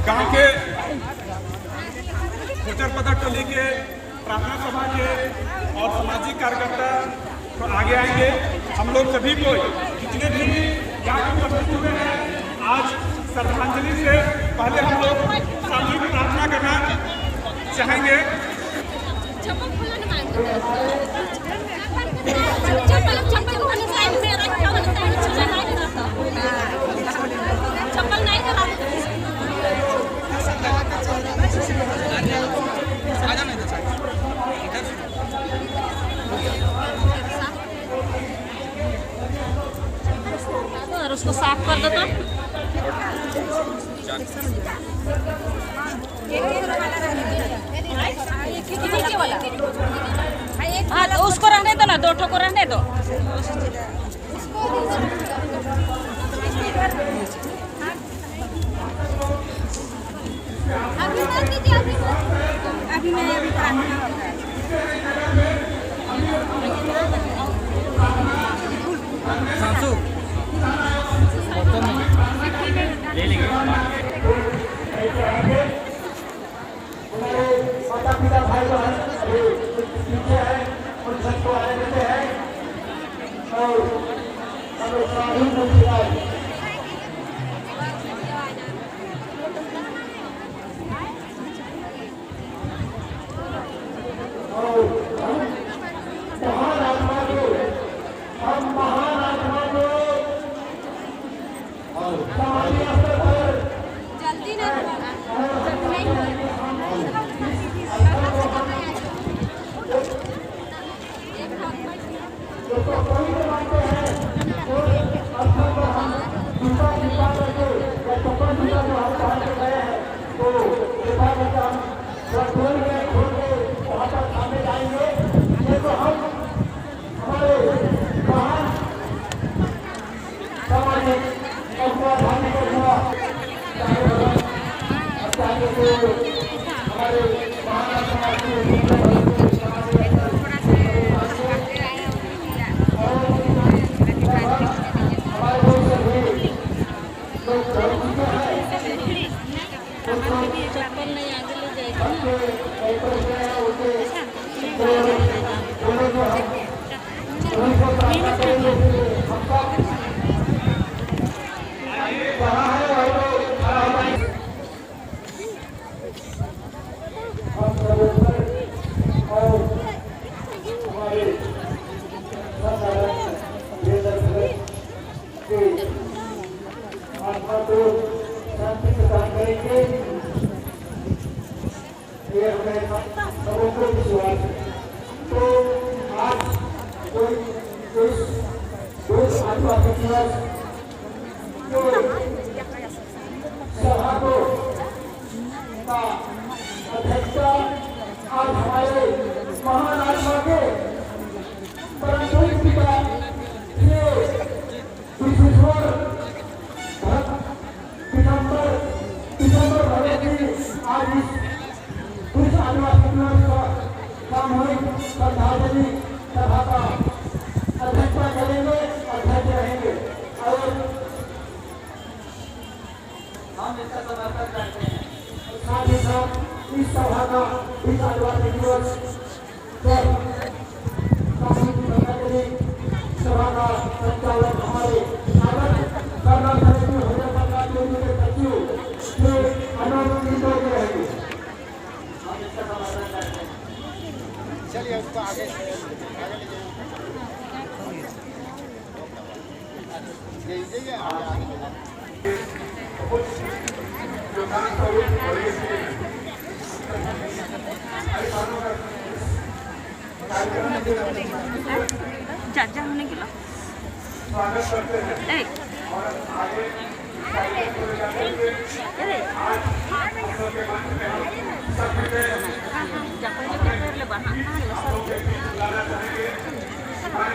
गांव के गुजरपदा टोली के प्रार्थना सभा के और सामाजिक कार्यकर्ता तो आगे आएंगे। हम लोग सभी को जितने भी यहाँ उपस्थित हुए हैं, आज श्रद्धांजलि से पहले हम लोग सामूहिक प्रार्थना करना चाहेंगे। और उसको साफ कर दो तो हाँ, तो उसको रहने दो ना, 2 ठो को रहने दो। अभी मैं सासू ले लेंगे। माता पिता भाई बहन पीछे है, उन सबको आने देते हैं और महान आत्मा को हम महान आत्मा को समाधि स्तर पर जल्दी नहीं चप्पल नहीं आगे ले शांति प्रदान करेंगे। ये हमें सबों को विश्वास है। तो आज कोई आदिवासी दिवस के सभा को का अध्यक्षता आज हमारे महान आत्मा के परम पिता ये विश्वेश्वर आज इस आदिवासी दिवस का सामूहिक श्रद्धांजलि सभा का अध्यक्षता करेंगे, अध्यक्ष रहेंगे और हम इसका समर्थन करते हैं। साथ ही साथ इस सभा का इस आदिवासी दिवस पर सामूहिक श्रद्धांजलि सभा का संचालन हमारे कर्नल चलिए उसको आगे ले जाइए। जा होने के लिए स्वागत करते हैं और आगे हाँ,